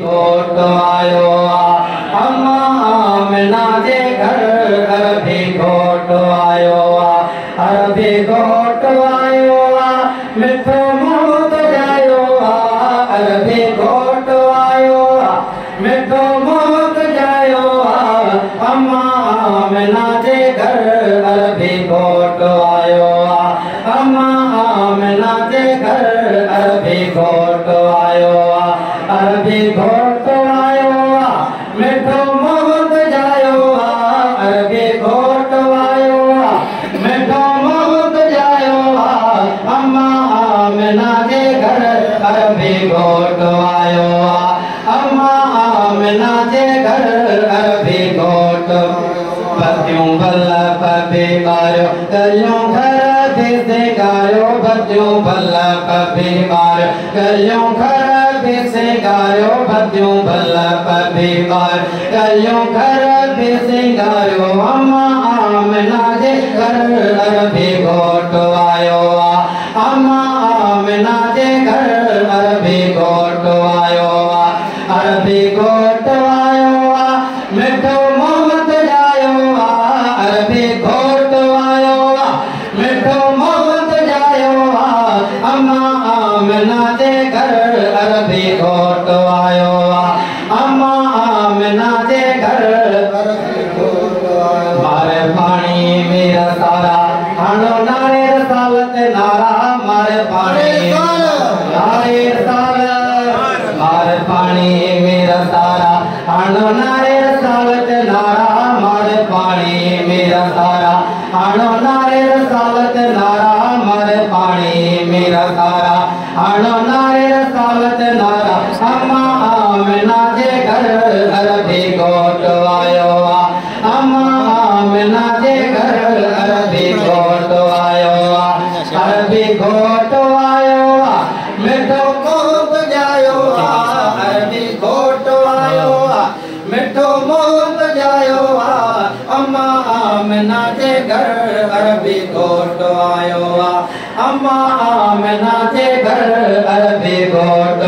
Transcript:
घोट आयो अम्मा आमिना जे घर अरबी घोट आयो अरबी घोट आयो मिठो मुंह जायो अरबी घोट आयो मिठो मुंह जायो अम्मा आमिना जे घर अरबी घोट आयो अम्मा आमिना जे घर अरबी घोट आयो अरबी घोट आयो मिठो मुंह जायो अरबी घोट आयो मिठो मुंह जायो अम्मा आमिना जे घर अरबी घोट आयो अम्मा आमिना जे घर अरबी घोट बच्चों भला पबे मारो कलियों घर से गायो बच्चों भला पबे मारो कलियों घर से गायो बच्चों भला पबे मारो कलियों घर से गायो अम्मा आमिना जे घर अरबी घोट आयो अम्मा आमिना जे घर अरबी घोट आयो अरबी घोट आयो मिठो मोहम्मद जायो अरबी घोट आयो मिठो मोहम्मद जायो अम्मा आमिना जे घर अरबी घोट आयो अम्मा आमिना जे घर अरबी घोट आयो मारे पानी मेरा सारा हानो नारे रसालत नारा मारे पानी नारे रसालत मारे पानी मेरा सारा हानो नारे रसालत नारा मारे पानी मेरा सारा हानो नारे रसालत नारा मारे पानी मेरा सारा हानो नारे रसालत नारा अम्मा आमिना जे घर अरबी घोट आयो अम्मा आमिना जे घर अरबी घोट आयो अरबी घोट आयो मिठो मुंह जायो अरबी घोट आयो मिठो मुंह जायो अम्मा आमिना जे घर अरबी घोट आयो अम्मा आमिना जे घर अरबी घोट